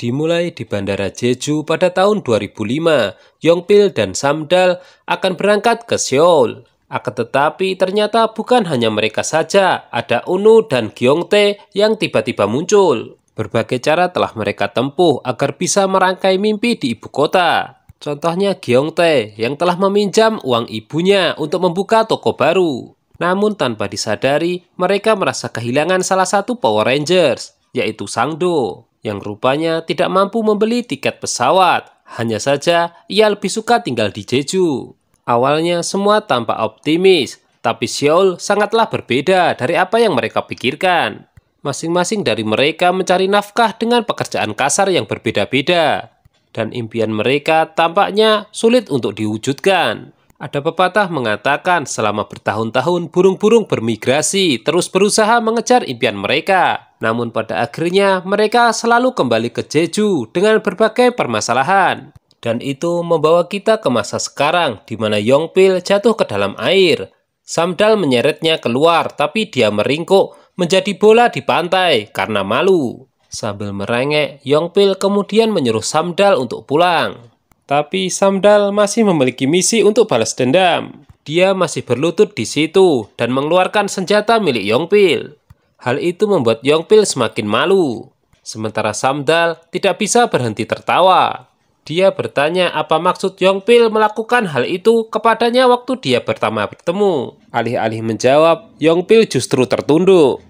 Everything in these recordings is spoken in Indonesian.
Dimulai di Bandara Jeju pada tahun 2005, Yongpil dan Samdal akan berangkat ke Seoul. Akan tetapi ternyata bukan hanya mereka saja, ada Unu dan Gyeongtae yang tiba-tiba muncul. Berbagai cara telah mereka tempuh agar bisa merangkai mimpi di ibu kota. Contohnya Gyeongtae yang telah meminjam uang ibunya untuk membuka toko baru. Namun tanpa disadari, mereka merasa kehilangan salah satu Power Rangers, yaitu Sangdo, yang rupanya tidak mampu membeli tiket pesawat. Hanya saja, ia lebih suka tinggal di Jeju. Awalnya semua tampak optimis, tapi Seoul sangatlah berbeda dari apa yang mereka pikirkan. Masing-masing dari mereka mencari nafkah dengan pekerjaan kasar yang berbeda-beda. Dan impian mereka tampaknya sulit untuk diwujudkan. Ada pepatah mengatakan selama bertahun-tahun burung-burung bermigrasi terus berusaha mengejar impian mereka. Namun pada akhirnya mereka selalu kembali ke Jeju dengan berbagai permasalahan. Dan itu membawa kita ke masa sekarang di mana Yongpil jatuh ke dalam air. Samdal menyeretnya keluar tapi dia meringkuk menjadi bola di pantai karena malu. Sambil merengek, Yongpil kemudian menyuruh Samdal untuk pulang. Tapi Samdal masih memiliki misi untuk balas dendam. Dia masih berlutut di situ dan mengeluarkan senjata milik Yongpil. Hal itu membuat Yongpil semakin malu. Sementara Samdal tidak bisa berhenti tertawa. Dia bertanya apa maksud Yongpil melakukan hal itu kepadanya waktu dia pertama bertemu. Alih-alih menjawab, Yongpil justru tertunduk.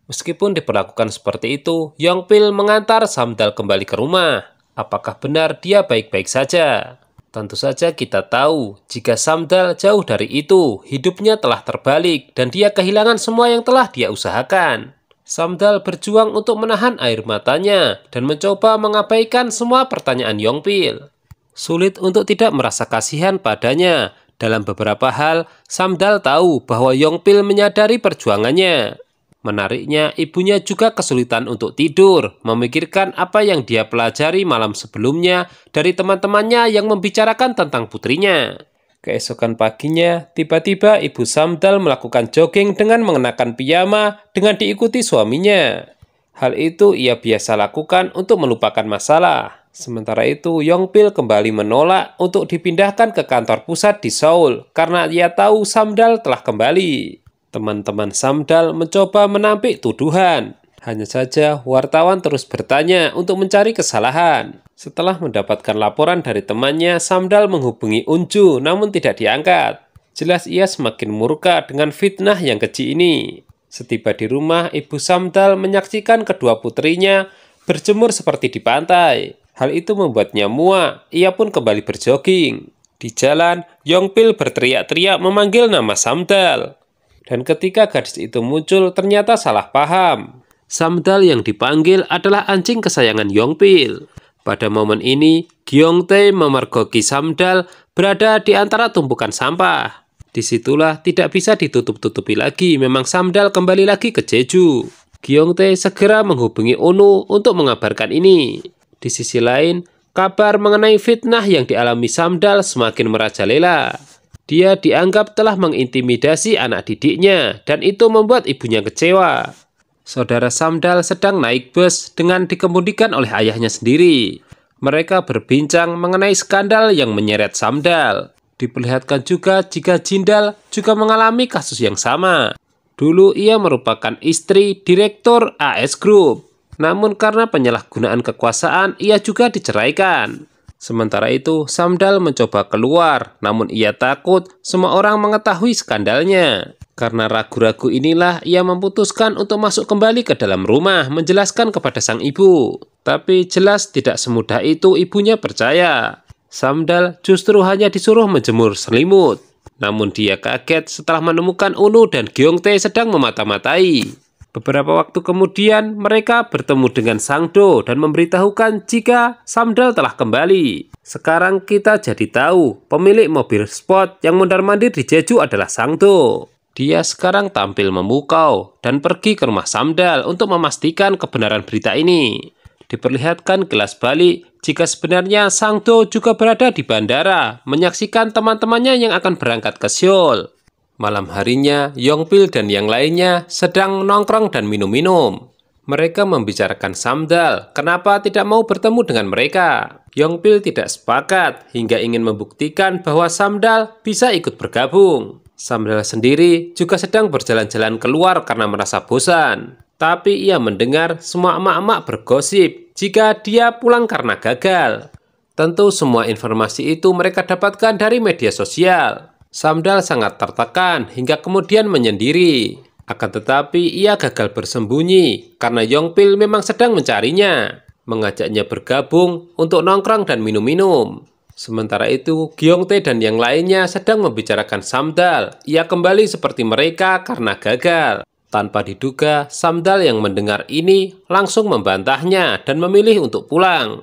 Meskipun diperlakukan seperti itu, Yongpil mengantar Samdal kembali ke rumah. Apakah benar dia baik-baik saja? Tentu saja kita tahu, jika Samdal jauh dari itu, hidupnya telah terbalik dan dia kehilangan semua yang telah dia usahakan. Samdal berjuang untuk menahan air matanya dan mencoba mengabaikan semua pertanyaan Yongpil. Sulit untuk tidak merasa kasihan padanya. Dalam beberapa hal, Samdal tahu bahwa Yongpil menyadari perjuangannya. Menariknya, ibunya juga kesulitan untuk tidur, memikirkan apa yang dia pelajari malam sebelumnya dari teman-temannya yang membicarakan tentang putrinya. Keesokan paginya, tiba-tiba ibu Samdal melakukan jogging dengan mengenakan piyama dengan diikuti suaminya. Hal itu ia biasa lakukan untuk melupakan masalah. Sementara itu, Yongpil kembali menolak untuk dipindahkan ke kantor pusat di Seoul karena ia tahu Samdal telah kembali. Teman-teman Samdal mencoba menampik tuduhan. Hanya saja wartawan terus bertanya untuk mencari kesalahan. Setelah mendapatkan laporan dari temannya, Samdal menghubungi Unju namun tidak diangkat. Jelas ia semakin murka dengan fitnah yang keji ini. Setiba di rumah, ibu Samdal menyaksikan kedua putrinya berjemur seperti di pantai. Hal itu membuatnya muak, ia pun kembali berjogging. Di jalan, Yongpil berteriak-teriak memanggil nama Samdal. Dan ketika gadis itu muncul, ternyata salah paham. Samdal yang dipanggil adalah anjing kesayangan Yongpil. Pada momen ini, Gyeongtae memergoki Samdal berada di antara tumpukan sampah. Disitulah tidak bisa ditutup-tutupi lagi, memang Samdal kembali lagi ke Jeju. Gyeongtae segera menghubungi Unu untuk mengabarkan ini. Di sisi lain, kabar mengenai fitnah yang dialami Samdal semakin merajalela. Dia dianggap telah mengintimidasi anak didiknya dan itu membuat ibunya kecewa. Saudara Samdal sedang naik bus dengan dikemudikan oleh ayahnya sendiri. Mereka berbincang mengenai skandal yang menyeret Samdal. Diperlihatkan juga jika Jindal juga mengalami kasus yang sama. Dulu ia merupakan istri Direktur AS Group. Namun karena penyalahgunaan kekuasaan ia juga diceraikan. Sementara itu, Samdal mencoba keluar, namun ia takut semua orang mengetahui skandalnya. Karena ragu-ragu inilah ia memutuskan untuk masuk kembali ke dalam rumah, menjelaskan kepada sang ibu. Tapi jelas tidak semudah itu ibunya percaya. Samdal justru hanya disuruh menjemur selimut. Namun dia kaget setelah menemukan Unu dan Gyeongtae sedang memata-matai. Beberapa waktu kemudian, mereka bertemu dengan Sangdo dan memberitahukan jika Samdal telah kembali. Sekarang kita jadi tahu, pemilik mobil sport yang mondar-mandir di Jeju adalah Sangdo. Dia sekarang tampil memukau dan pergi ke rumah Samdal untuk memastikan kebenaran berita ini. Diperlihatkan kelas balik jika sebenarnya Sangdo juga berada di bandara, menyaksikan teman-temannya yang akan berangkat ke Seoul. Malam harinya, Yongpil dan yang lainnya sedang nongkrong dan minum-minum. Mereka membicarakan Samdal, kenapa tidak mau bertemu dengan mereka. Yongpil tidak sepakat, hingga ingin membuktikan bahwa Samdal bisa ikut bergabung. Samdal sendiri juga sedang berjalan-jalan keluar karena merasa bosan. Tapi ia mendengar semua emak-emak bergosip jika dia pulang karena gagal. Tentu semua informasi itu mereka dapatkan dari media sosial. Samdal sangat tertekan hingga kemudian menyendiri. Akan tetapi ia gagal bersembunyi karena Yongpil memang sedang mencarinya, mengajaknya bergabung untuk nongkrong dan minum-minum. Sementara itu, Gyeongtae dan yang lainnya sedang membicarakan Samdal. Ia kembali seperti mereka karena gagal. Tanpa diduga, Samdal yang mendengar ini langsung membantahnya dan memilih untuk pulang.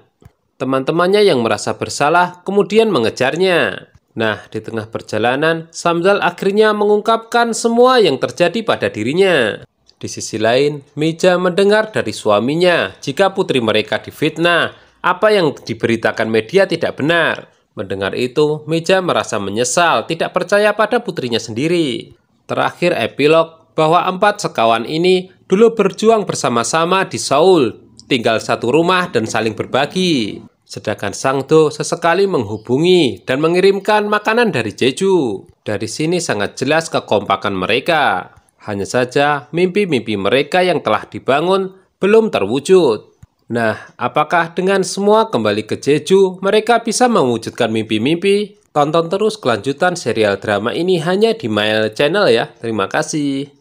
Teman-temannya yang merasa bersalah kemudian mengejarnya. Nah, di tengah perjalanan, Samdal akhirnya mengungkapkan semua yang terjadi pada dirinya. Di sisi lain, Mija mendengar dari suaminya jika putri mereka difitnah, apa yang diberitakan media tidak benar. Mendengar itu, Mija merasa menyesal, tidak percaya pada putrinya sendiri. Terakhir epilog bahwa 4 sekawan ini dulu berjuang bersama-sama di Seoul, tinggal satu rumah dan saling berbagi. Sedangkan Sang-do sesekali menghubungi dan mengirimkan makanan dari Jeju. Dari sini sangat jelas kekompakan mereka. Hanya saja mimpi-mimpi mereka yang telah dibangun belum terwujud. Nah, apakah dengan semua kembali ke Jeju, mereka bisa mewujudkan mimpi-mimpi? Tonton terus kelanjutan serial drama ini hanya di Mail Channel ya. Terima kasih.